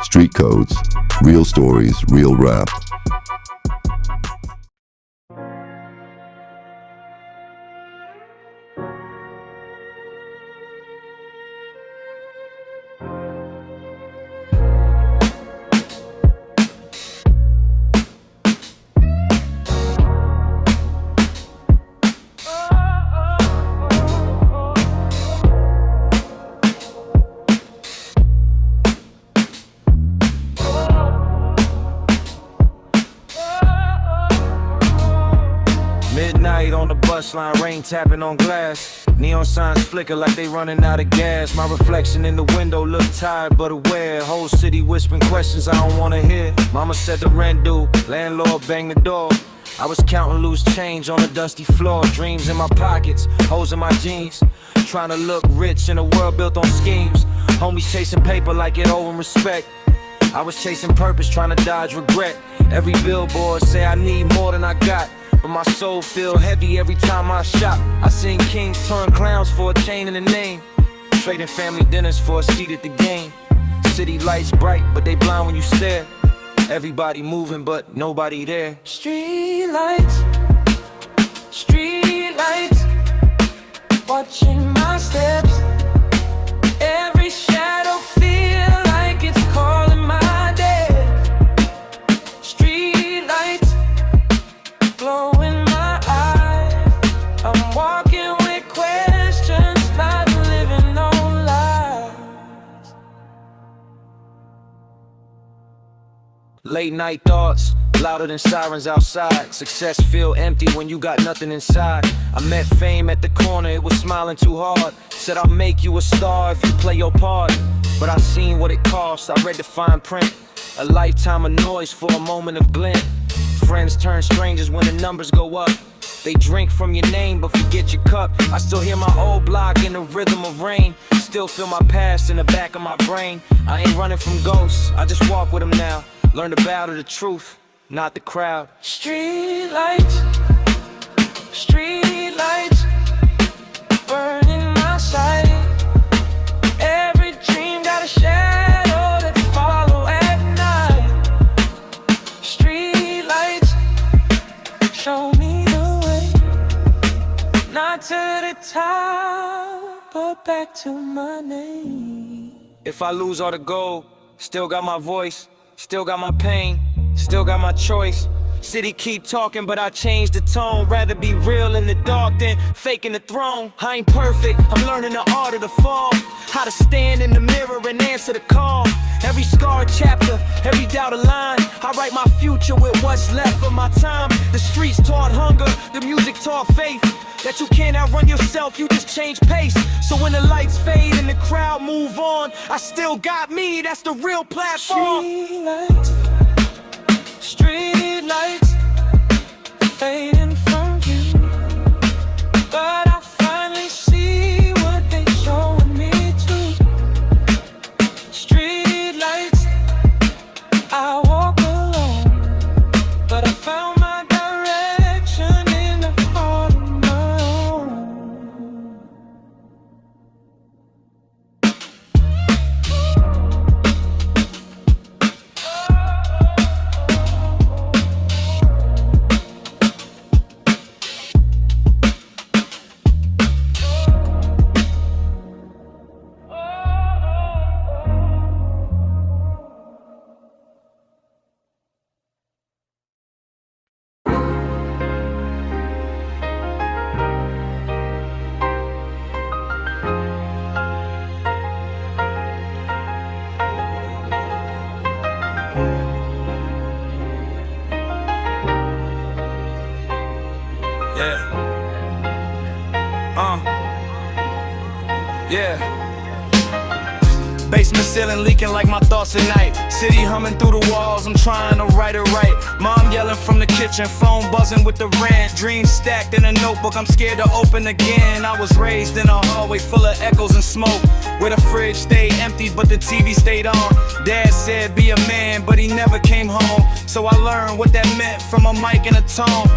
Street codes, real stories, real rap. Midnight on the bus line, rain tapping on glass. Neon signs flicker like they running out of gas. My reflection in the window look tired but aware. Whole city whispering questions I don't wanna hear. Mama said the rent due, landlord banged the door. I was counting loose change on the dusty floor. Dreams in my pockets, holes in my jeans. Trying to look rich in a world built on schemes. Homies chasing paper like it owing respect. I was chasing purpose, trying to dodge regret. Every billboard say I need more than I got, but my soul feel heavy every time I shop. I seen kings turn clowns for a chain and a name, trading family dinners for a seat at the game. City lights bright, but they blind when you stare. Everybody moving, but nobody there. Street lights, watching my steps. Every shadow feel like it's calling my death. Street lights glow in my eyes. I'm walking with questions, not living no lies. Late night thoughts, louder than sirens outside. Success feel empty when you got nothing inside. I met fame at the corner, it was smiling too hard. Said I'll make you a star if you play your part. But I seen what it cost, I read the fine print. A lifetime of noise for a moment of glint. Friends turn strangers when the numbers go up. They drink from your name but forget your cup. I still hear my old block in the rhythm of rain. Still feel my past in the back of my brain. I ain't running from ghosts, I just walk with them now. Learn to bow to the truth, not the crowd. Street lights, burning my sight. Every dream got a shadow that follow at night. Street lights, show me the way. Not to the top, but back to my name. If I lose all the gold, still got my voice. Still got my pain, still got my choice. City keep talking, but I changed the tone. Rather be real in the dark than faking the throne. I ain't perfect, I'm learning the art of the fall. How to stand in the mirror and answer the call. Every scarred chapter, every doubt a line. I write my future with what's left of my time. The streets taught hunger, the music taught faith. That you can't outrun yourself, you just change pace. So when the lights fade and the crowd move on, I still got me, that's the real platform. Street lights, fading from view. But I finally see what they showing me too. Street lights, I walk alone, but I found my direction in the heart of my own. Yeah. Basement ceiling leaking like my thoughts at night. City humming through the walls, I'm trying to write it right. Mom yelling from the kitchen, phone buzzing with the rent. Dreams stacked in a notebook, I'm scared to open again. I was raised in a hallway full of echoes and smoke, where the fridge stayed empty but the TV stayed on. Dad said be a man, but he never came home. So I learned what that meant from a mic and a tone.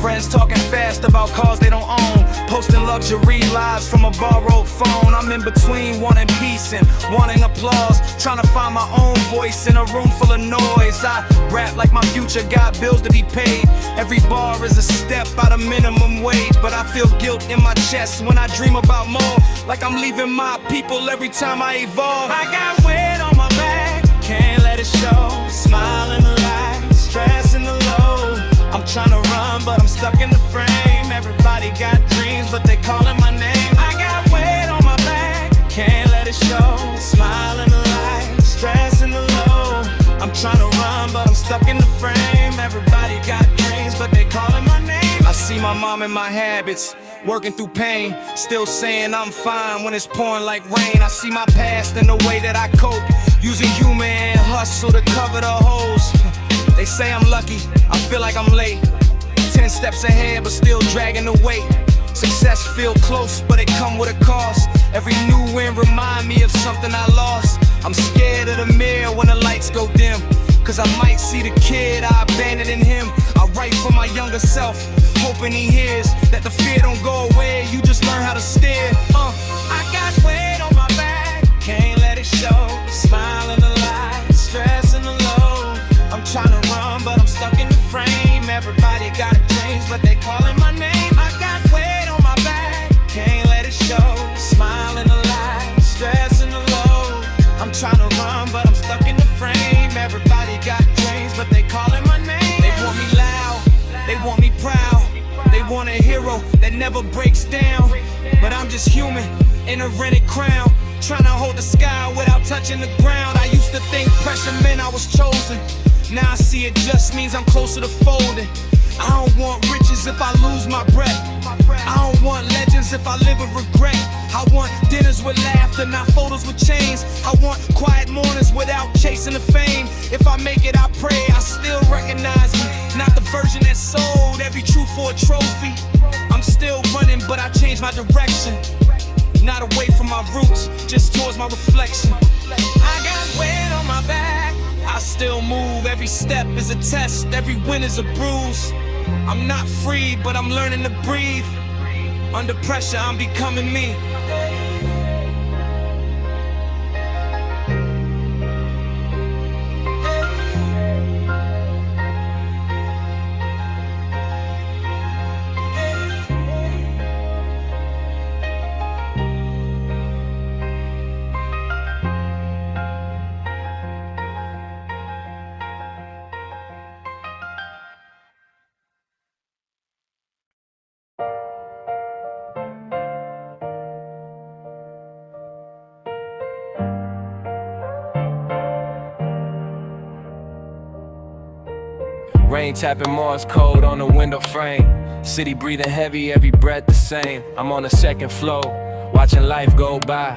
Friends talking fast about cars they don't own, posting luxury lives from a borrowed phone. I'm in between wanting peace and wanting applause, trying to find my own voice in a room full of noise. I rap like my future got bills to be paid. Every bar is a step out of minimum wage, but I feel guilt in my chest when I dream about more. Like I'm leaving my people every time I evolve. I got weight on my back, can't let it show. Smile in the light, stress in the low. I'm trying to run, but I'm stuck in the frame. Everybody got dreams, but they calling my name. I got weight on my back, can't let it show. Smile in the light, stress in the low. I'm trying to run, but I'm stuck in the frame. Everybody got dreams, but they calling my name. I see my mom in my habits, working through pain, still saying I'm fine when it's pouring like rain. I see my past in the way that I cope, using humor and hustle to cover the holes. They say I'm lucky, I feel like I'm late. 10 steps ahead, but still dragging the weight. Success feel close, but it come with a cost. Every new win remind me of something I lost. I'm scared of the mirror when the lights go dim, cause I might see the kid I abandoned in him. I write for my younger self, hoping he hears that the fear don't go away, you just learn how to steer. I got weight on my back, can't let it show. Smile in the light, stress in the low. I'm trying to run, but I'm stuck in the frame. Everybody got dreams, but they calling my name. I got weight on my back, can't let it show. Smile in the light, stress in the low. I'm trying to run, but I'm stuck in the frame. Everybody got dreams, but they calling my name. They want me loud, they want me proud. They want a hero that never breaks down. But I'm just human in a rented crown, trying to hold the sky without touching the ground. I used to think pressure meant I was chosen. Now I see it just means I'm closer to folding. I don't want riches if I lose my breath. I don't want legends if I live with regret. I want dinners with laughter, not photos with chains. I want quiet mornings without chasing the fame. If I make it, I pray I still recognize me, not the version that sold every truth for a trophy. I'm still running, but I changed my direction. Not away from my roots, just towards my reflection. I got weight on my back, I still move. Every step is a test, every win is a bruise. I'm not free, but I'm learning to breathe. Under pressure, I'm becoming me. Rain tapping Morse code on the window frame. City breathing heavy, every breath the same. I'm on the second floor, watching life go by,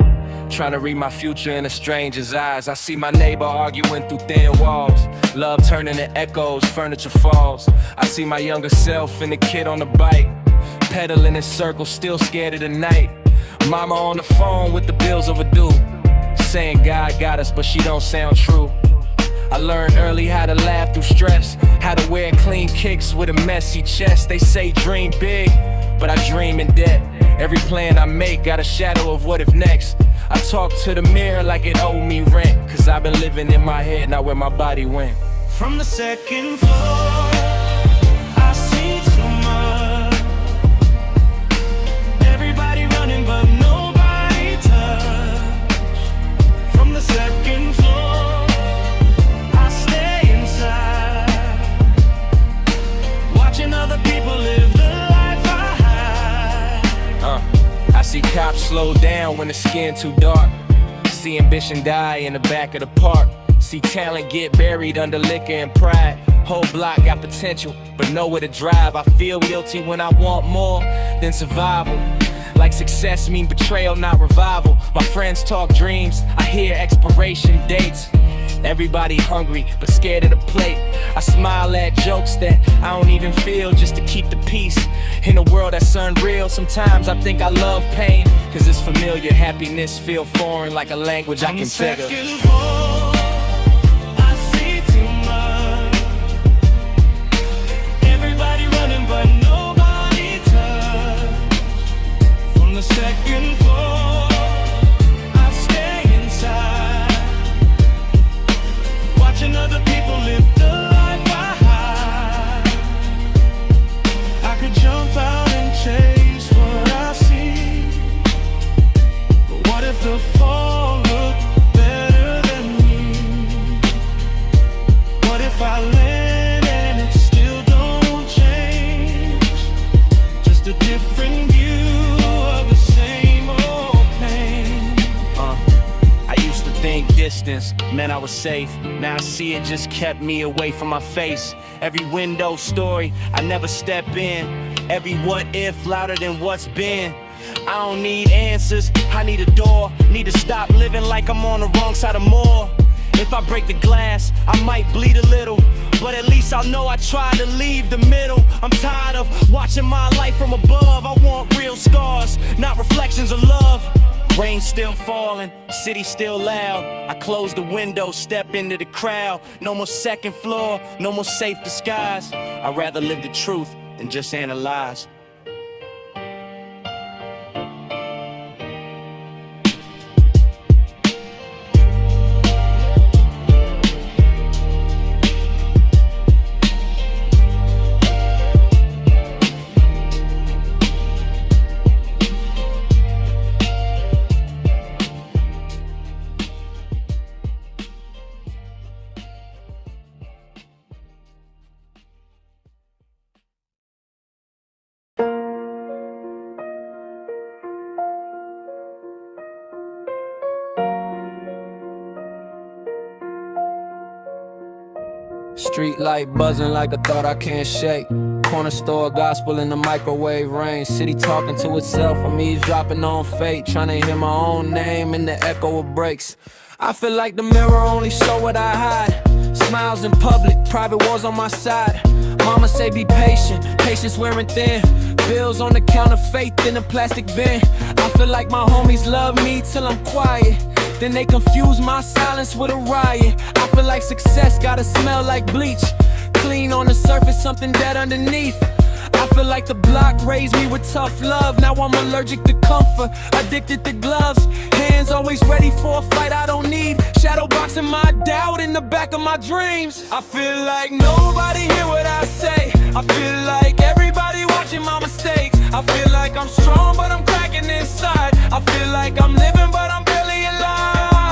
trying to read my future in a stranger's eyes. I see my neighbor arguing through thin walls, love turning to echoes, furniture falls. I see my younger self and the kid on the bike, pedaling in circles, still scared of the night. Mama on the phone with the bills overdue, saying God got us, but she don't sound true. I learned early how to laugh through stress, how to wear clean kicks with a messy chest. They say dream big, but I dream in debt. Every plan I make got a shadow of what if next. I talk to the mirror like it owed me rent, cause I've been living in my head, not where my body went. From the second floor, I see too much. Everybody running, but nobody touch. From the second floor, I stay inside, watching other people live the life I had. I see cops slow down when the skin too dark, see ambition die in the back of the park, see talent get buried under liquor and pride. Whole block got potential, but nowhere to drive. I feel guilty when I want more than survival, like success mean betrayal, not revival. My friends talk dreams, I hear expiration dates. Everybody hungry, but scared of the plate. I smile at jokes that I don't even feel, just to keep the peace. In a world that's unreal, sometimes I think I love pain, cause it's familiar. Happiness feel foreign, like a language I can figure. I see too much. Everybody running, but no distance meant I was safe. Now I see it just kept me away from my face. Every window story, I never step in. Every what if louder than what's been. I don't need answers, I need a door. Need to stop living like I'm on the wrong side of more. If I break the glass, I might bleed a little, but at least I'll know I tried to leave the middle. I'm tired of watching my life from above. I want real scars, not reflections of love. Rain still falling, city still loud. I close the window, step into the crowd. No more second floor, no more safe disguise. I'd rather live the truth than just analyze. Street light buzzing like a thought I can't shake. Corner store gospel in the microwave rain. City talking to itself, I'm eavesdropping on fate. Trying to hear my own name in the echo of breaks. I feel like the mirror only show what I hide. Smiles in public, private wars on my side. Mama say be patient, patience wearing thin. Bills on the counter, faith in a plastic bin. I feel like my homies love me till I'm quiet. Then they confuse my silence with a riot. I feel like success gotta smell like bleach. Clean on the surface, something dead underneath. I feel like the block raised me with tough love. Now I'm allergic to comfort, addicted to gloves. Hands always ready for a fight I don't need. Shadow boxing my doubt in the back of my dreams. I feel like nobody hear what I say. I feel like everybody watching my mistakes. I feel like I'm strong but I'm cracking inside. I feel like I'm living but I'm barely alive.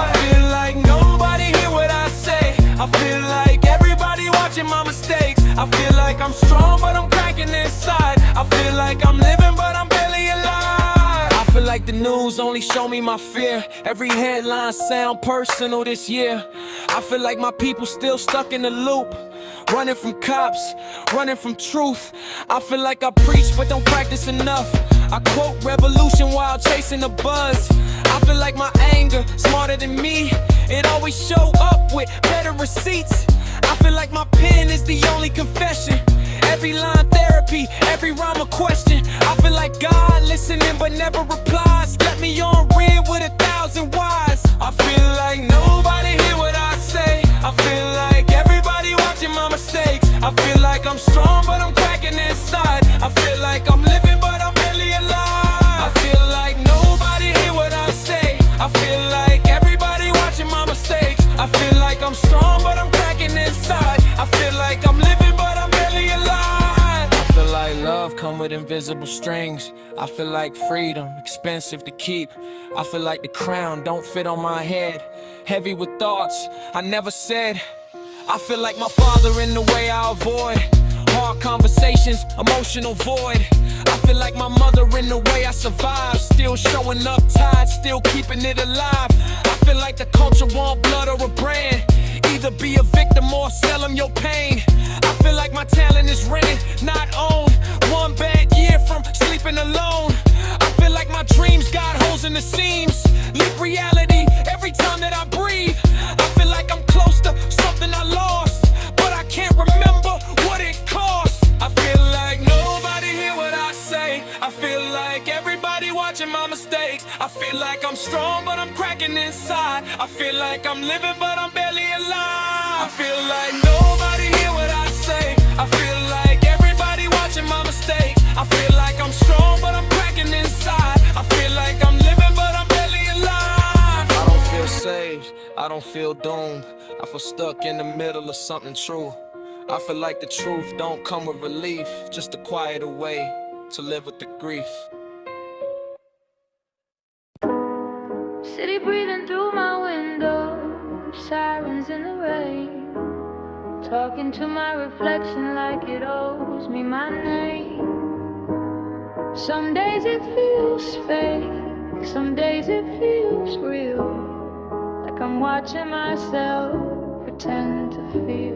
I feel like nobody hear what I say. I feel like everybody watching my mistakes. I feel like I'm strong but I'm cracking inside. I feel like I'm living but I'm barely alive. I feel like the news only show me my fear. Every headline sound personal this year. I feel like my people still stuck in the loop, running from cops, running from truth. I feel like I preach but don't practice enough. I quote revolution while chasing the buzz. I feel like my anger smarter than me. It always show up with better receipts. I feel like my pen is the only confession. Every line therapy, every rhyme a question. I feel like God listening but never replies. Let me on red with 1,000 whys. I feel like nobody hear what I say. I feel like everybody watching my mistakes. I feel like I'm strong but I'm cracking inside. I feel like I'm living but I'm barely alive. I feel like nobody hear what I say. I feel like everybody watching my mistakes. I feel like I'm strong but I'm cracking inside. I feel like I'm living but I'm barely alive. I feel like love come with invisible strings. I feel like freedom, expensive to keep. I feel like the crown don't fit on my head, heavy with thoughts I never said. I feel like my father in the way I avoid hard conversations, emotional void. I feel like my mother in the way I survive, still showing up tired, still keeping it alive. I feel like the culture want blood or a brand. Either be a victim or sell them your pain. I feel like my talent is rented, not owned. One bad year from sleeping alone. I feel like my dreams got holes in the seams. Leap reality every time that I breathe. I feel like I'm close to something I lost, but I can't remember what it cost. I feel like nobody hear what I say. I feel like everybody watching my mistakes. I feel like I'm strong but I'm cracking inside. I feel like I'm living but I'm barely alive. I feel like nobody hear what I say. I feel like everybody watching my mistakes. I feel like I'm strong but I'm cracking inside. I feel like I'm living but I'm barely alive. I don't feel saved, I don't feel doomed. I feel stuck in the middle of something true. I feel like the truth don't come with relief, just a quieter way to live with the grief. City breathing through my window, sirens in the rain, talking to my reflection like it owes me my name. Some days it feels fake, some days it feels real, like I'm I'm watching myself pretend to feel.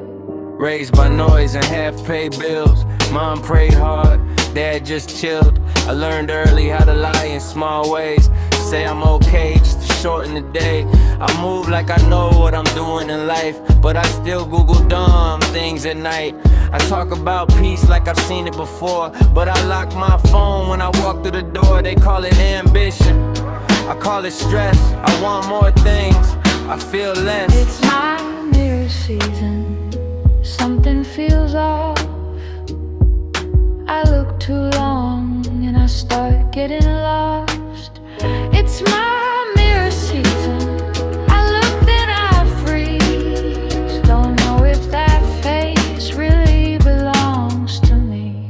Raised by noise and half-paid bills. Mom prayed hard, dad just chilled. I learned early how to lie in small ways. Say I'm okay just to shorten the day. I move like I know what I'm doing in life, but I still Google dumb things at night. I talk about peace like I've seen it before, but I lock my phone when I walk through the door. They call it ambition, I call it stress. I want more things, I feel less. It's my mirror season, something feels off. I look too long and I start getting lost. It's my mirror season, I look then I freeze. Don't know if that face really belongs to me.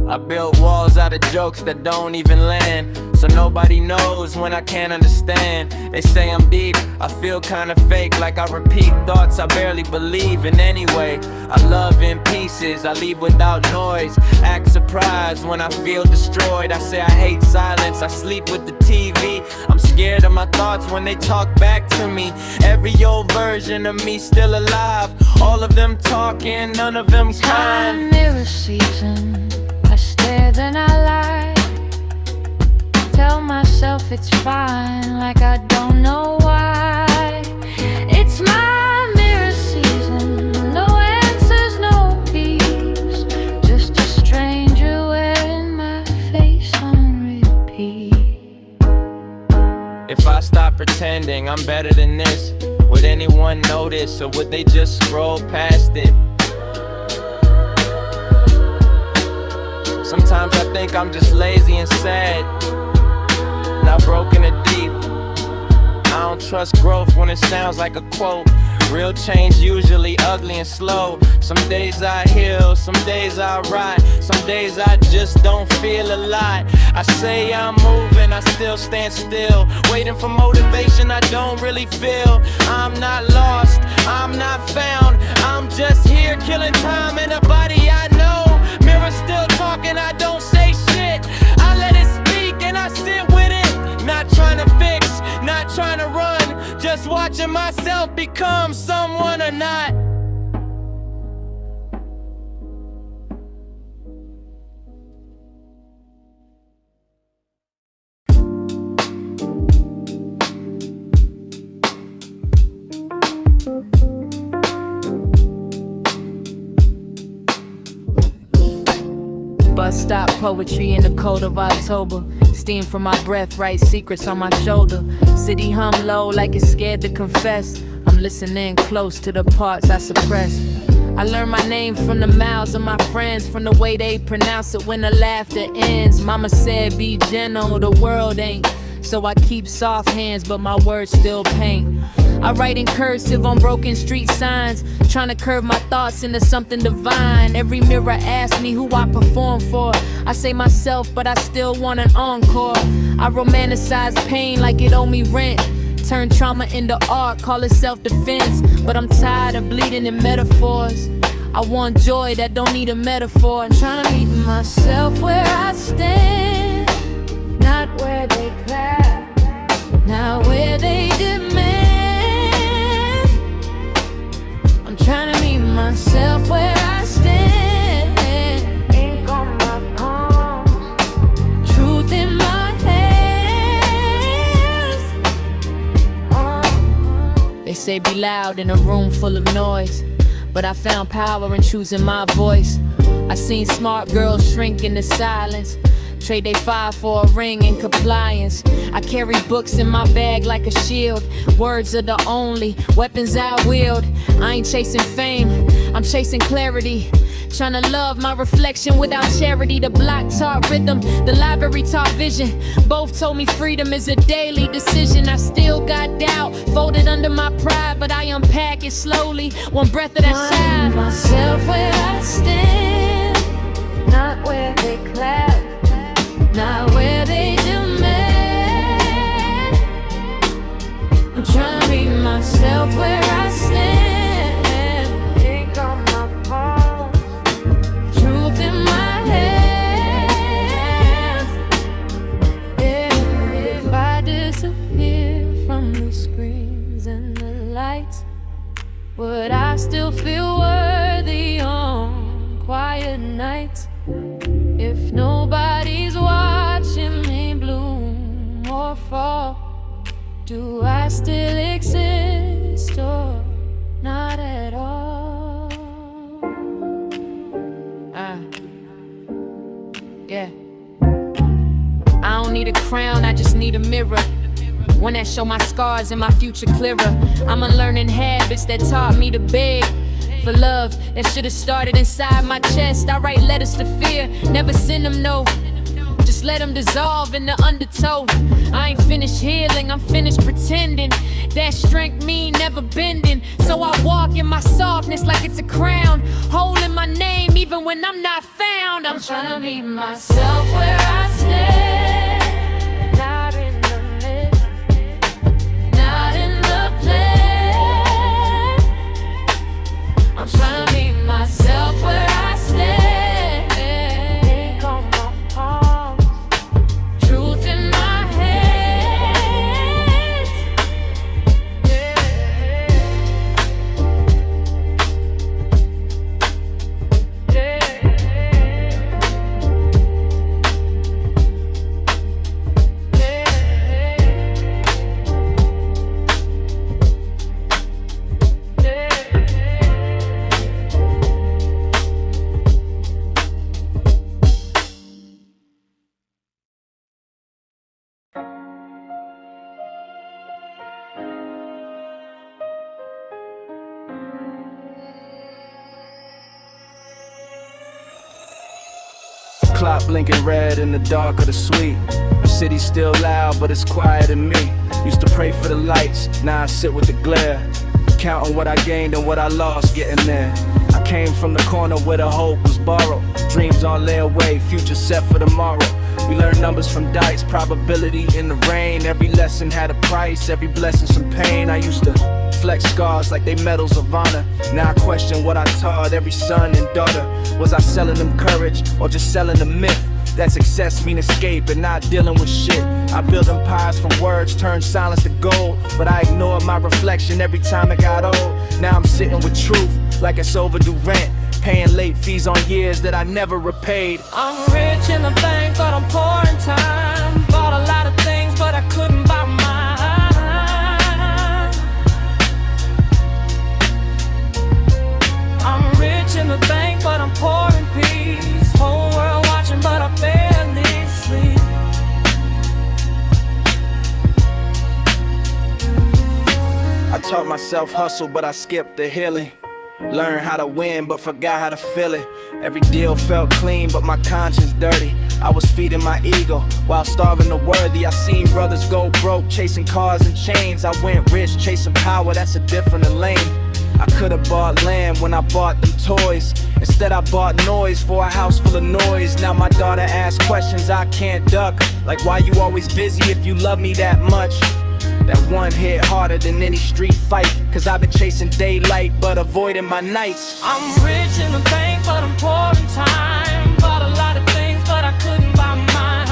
I built walls out of jokes that don't even land, so nobody knows when I can't understand. They say I'm deep, I feel kinda fake, like I repeat thoughts I barely believe in anyway. I love in pieces, I leave without noise. Act surprised when I feel destroyed. I say I hate silence, I sleep with the TV. I'm scared of my thoughts when they talk back to me. Every old version of me still alive. All of them talking, none of them kind. Mirror season, I stare then I lie. Tell myself it's fine, like I don't know why. It's my mirror season, no answers, no peace. Just a stranger wearing my face on repeat. If I stop pretending I'm better than this, would anyone notice, or would they just scroll past it? Sometimes I think I'm just lazy and sad, not broken or deep. I don't trust growth when it sounds like a quote. Real change usually ugly and slow. Some days I heal, some days I rot, some days I just don't feel a lot. I say I'm moving, I still stand still, waiting for motivation I don't really feel. I'm not lost, I'm not found, I'm just here killing time in a body I know. Mirror still talking, I don't say shit. I let it speak and I sit with it. Not trying to fix, not trying to run, just watching myself become someone or not. Bus stop poetry in the cold of October. Steam from my breath, write secrets on my shoulder. City hum low like it's scared to confess. I'm listening close to the parts I suppress. I learned my name from the mouths of my friends, from the way they pronounce it when the laughter ends. Mama said be gentle, the world ain't. So I keep soft hands, but my words still paint. I write in cursive on broken street signs, trying to curve my thoughts into something divine. Every mirror asks me who I perform for. I say myself, but I still want an encore. I romanticize pain like it owe me rent. Turn trauma into art, call it self-defense. But I'm tired of bleeding in metaphors. I want joy that don't need a metaphor. I'm trying to meet myself where I stand, not where they clap, not where they demand. I'm trying to meet myself where I stand. Ink on my palms, truth in my hands. They say be loud in a room full of noise, but I found power in choosing my voice. I seen smart girls shrink into silence, trade they fire for a ring in compliance. I carry books in my bag like a shield. Words are the only weapons I wield. I ain't chasing fame, I'm chasing clarity. Trying to love my reflection without charity. The block taught rhythm, the library taught vision. Both told me freedom is a daily decision. I still got doubt, folded under my pride, but I unpack it slowly, one breath at a time. Myself where I stand, not where they clap, not where they demand. I'm trying to meet myself where I stand. Ink on my palms, truth in my hands. If I disappear from the screen, lights, would I still feel worthy on quiet nights? If nobody's watching me bloom or fall, do I still exist or not at all? Yeah. I don't need a crown, I just need a mirror, one that show my scars and my future clearer. I'm unlearning habits that taught me to beg for love that should've started inside my chest. I write letters to fear, never send them no, just let them dissolve in the undertow. I ain't finished healing, I'm finished pretending that strength mean never bending. So I walk in my softness like it's a crown, holding my name even when I'm not found. I'm trying to meet myself where I stand, not in the midst, not in the plan. I'm trying to meet myself where I stand. Ink on my palms, truth in my hands. Yeah. Yeah. Clock blinking red in the dark of the suite. The city's still loud, but it's quiet in me. Used to pray for the lights, now I sit with the glare, counting what I gained and what I lost getting there. I came from the corner where the hope was borrowed, dreams on layaway, future set for tomorrow. We learned numbers from dice, probability in the rain. Every lesson had a price, every blessing some pain. I used to flex scars like they medals of honor. Now I question what I taught every son and daughter. Was I selling them courage or just selling a myth? That success mean escape and not dealing with shit. I built empires from words, turned silence to gold, but I ignored my reflection every time it got old. Now I'm sitting with truth like it's overdue rent, paying late fees on years that I never repaid. I'm rich in the bank, but I'm poor in time. Bought a lot of things, but I couldn't buy mine. I'm rich in the bank, but I'm poor in peace. Whole world watching, but I barely sleep. I taught myself hustle, but I skipped the healing. Learned how to win, but forgot how to feel it. Every deal felt clean, but my conscience dirty. I was feeding my ego while starving the worthy. I seen brothers go broke, chasing cars and chains. I went rich, chasing power, that's a different lane. I could've bought land when I bought them toys. Instead I bought noise for a house full of noise. Now my daughter asks questions I can't duck, like why you always busy if you love me that much? That one hit harder than any street fight, cause I've been chasing daylight but avoiding my nights. I'm rich in the bank, but I'm poor in time. Bought a lot of things, but I couldn't buy mine.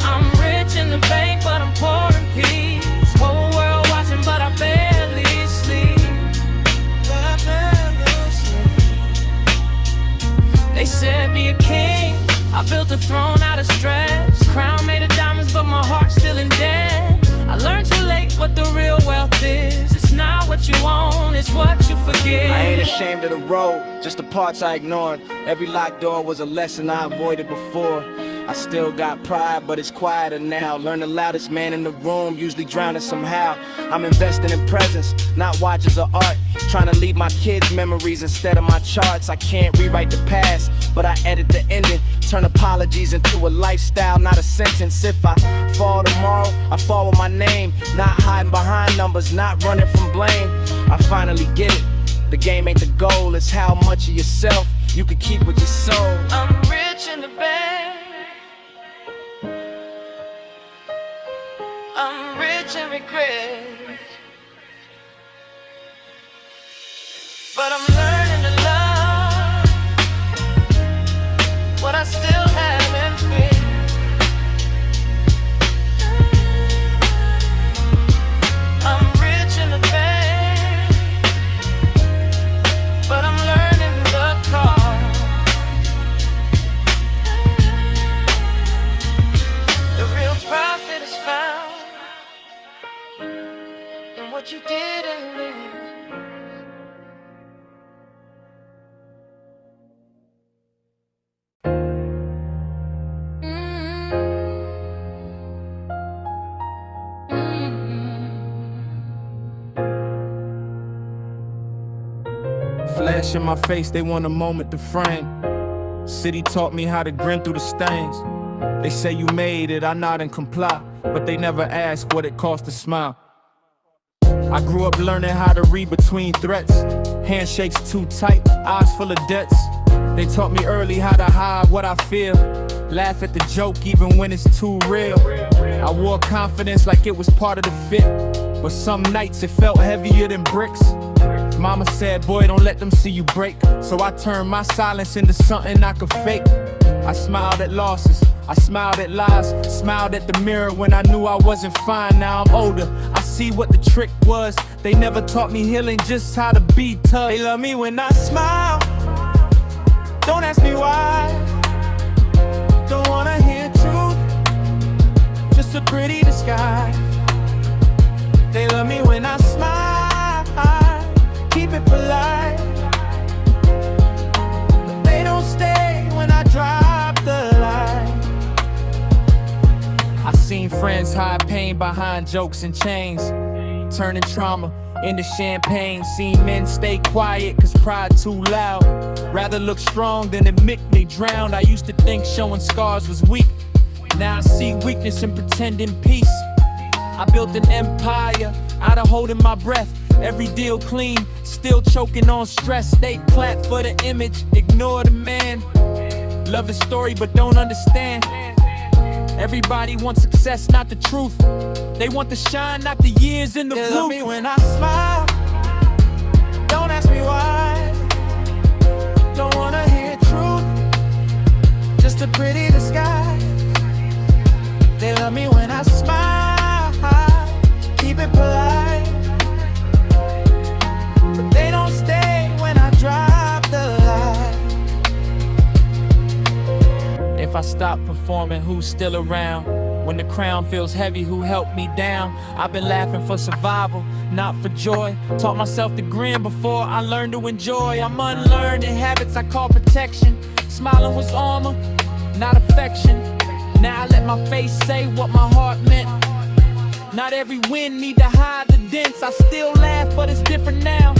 I'm rich in the bank, but I'm poor in peace. Whole world watching, but I barely sleep. They said be a king, I built a throne out of stress. Crown made of diamonds, but my heart's still in debt. I learned too late what the real wealth is. It's not what you own, it's what you forget. I ain't ashamed of the road, just the parts I ignored. Every locked door was a lesson I avoided before. I still got pride, but it's quieter now. Learn the loudest man in the room, usually drowning somehow. I'm investing in presence, not watches or art. Trying to leave my kids memories instead of my charts. I can't rewrite the past, but I edit the ending. Turn apologies into a lifestyle, not a sentence. If I fall tomorrow, I fall with my name. Not hiding behind numbers, not running from blame. I finally get it, the game ain't the goal. It's how much of yourself you can keep with your soul. I'm rich in the bank. I'm rich in regret, but I'm learning to love what I still haven't figured. but you didn't. Flash in my face, they want a moment to frame. City taught me how to grin through the stains. They say you made it, I nod and comply, but they never ask what it cost to smile. I grew up learning how to read between threats. Handshakes too tight, eyes full of debts. They taught me early how to hide what I feel. Laugh at the joke even when it's too real. I wore confidence like it was part of the fit, but some nights it felt heavier than bricks. Mama said, boy, don't let them see you break. So I turned my silence into something I could fake. I smiled at losses, I smiled at lies, smiled at the mirror when I knew I wasn't fine. Now I'm older, I see what the trick was. They never taught me healing, just how to be tough. They love me when I smile, don't ask me why. Don't wanna hear truth, just a pretty disguise. They love me when I smile, keep it polite, but they don't stay when I drop the light. I seen friends hide pain behind jokes and chains, turning trauma into champagne. Seen men stay quiet cause pride too loud, rather look strong than admit they drowned. I used to think showing scars was weak, now I see weakness in pretending peace. I built an empire out of holding my breath. Every deal clean, still choking on stress. They clap for the image, ignore the man. Love the story but don't understand. Everybody wants success, not the truth. They want the shine, not the years in the booth. They love me when I smile, don't ask me why. Don't wanna hear truth, just a pretty disguise. They love me when I smile, keep it polite, but they don't stay when I drop the light. If I stop performing, who's still around? When the crown feels heavy, who helped me down? I've been laughing for survival, not for joy. Taught myself to grin before I learned to enjoy. I'm unlearning habits I call protection. Smiling was armor, not affection. Now I let my face say what my heart meant. Not every win need to hide the dents. I still laugh, but it's different now.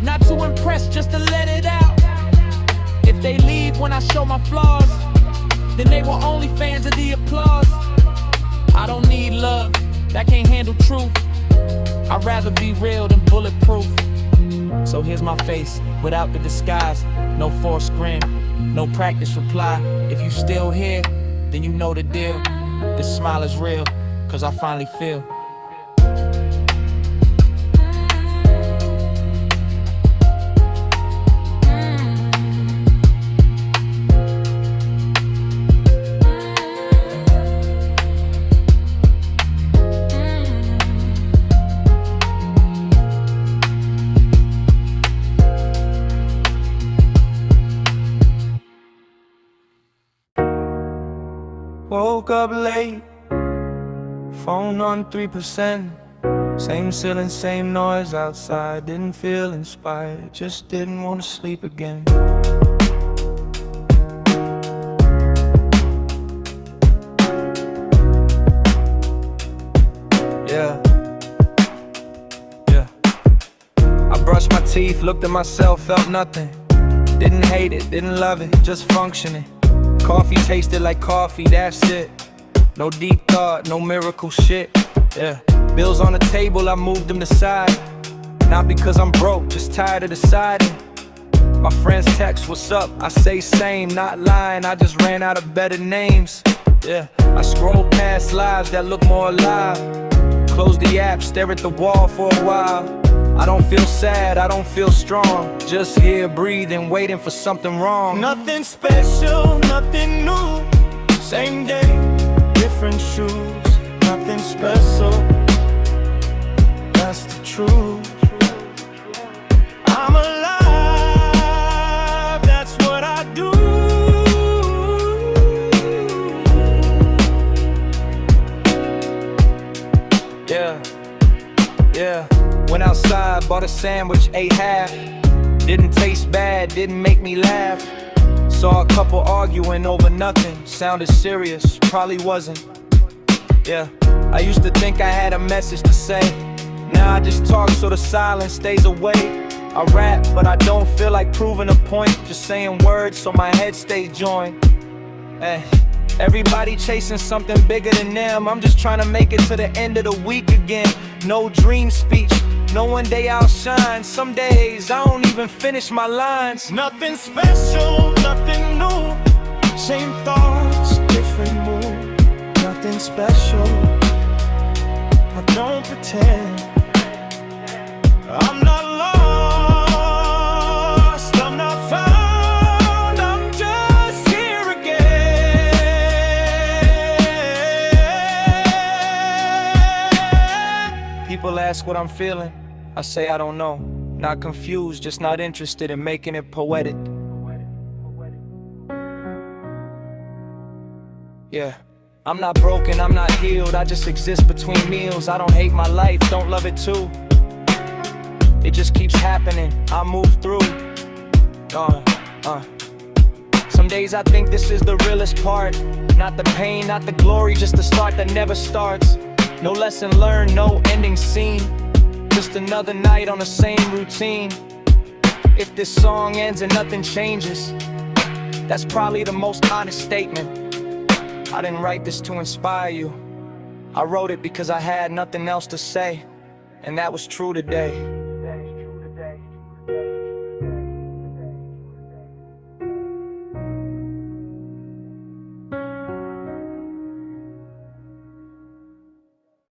Not to impress, just to let it out. If they leave when I show my flaws, then they were only fans of the applause. I don't need love, that can't handle truth. I'd rather be real than bulletproof. So here's my face, without the disguise. No forced grin, no practice reply. If you still here, then you know the deal. This smile is real, cause I finally feel. Woke up late, phone on 3%. Same ceiling, same noise outside. Didn't feel inspired, just didn't want to sleep again. Yeah. I brushed my teeth, looked at myself, felt nothing. Didn't hate it, didn't love it, just functioning. Coffee tasted like coffee, that's it. No deep thought, no miracle shit. Yeah. Bills on the table, I moved them to side. Not because I'm broke, just tired of deciding. My friends text, what's up? I say same, not lying, I just ran out of better names. Yeah. I scroll past lives that look more alive. Close the app, stare at the wall for a while. I don't feel sad, I don't feel strong. Just here breathing, waiting for something wrong. Nothing special, nothing new. Same day, different shoes. Nothing special, that's the truth. I'm alive, that's what I do. Yeah. Went outside, bought a sandwich, ate half. Didn't taste bad, didn't make me laugh. Saw a couple arguing over nothing. Sounded serious, probably wasn't. Yeah, I used to think I had a message to say. Now I just talk so the silence stays away. I rap, but I don't feel like proving a point. Just saying words so my head stays joined. Hey, everybody chasing something bigger than them. I'm just trying to make it to the end of the week again. No dream speech, no one day I'll shine. Some days I don't even finish my lines. Nothing special, nothing new. Same thoughts, different mood. Nothing special, I don't pretend. I'm not lost, I'm not found, I'm just here again. people ask what I'm feeling. I say I don't know. Not confused, just not interested in making it poetic. Yeah, I'm not broken, I'm not healed. I just exist between meals. I don't hate my life, don't love it too. It just keeps happening, I move through. Some days I think this is the realest part. Not the pain, not the glory, just the start that never starts. No lesson learned, no ending seen. Just another night on the same routine. If this song ends and nothing changes, that's probably the most honest statement. I didn't write this to inspire you. I wrote it because I had nothing else to say, and that was true today.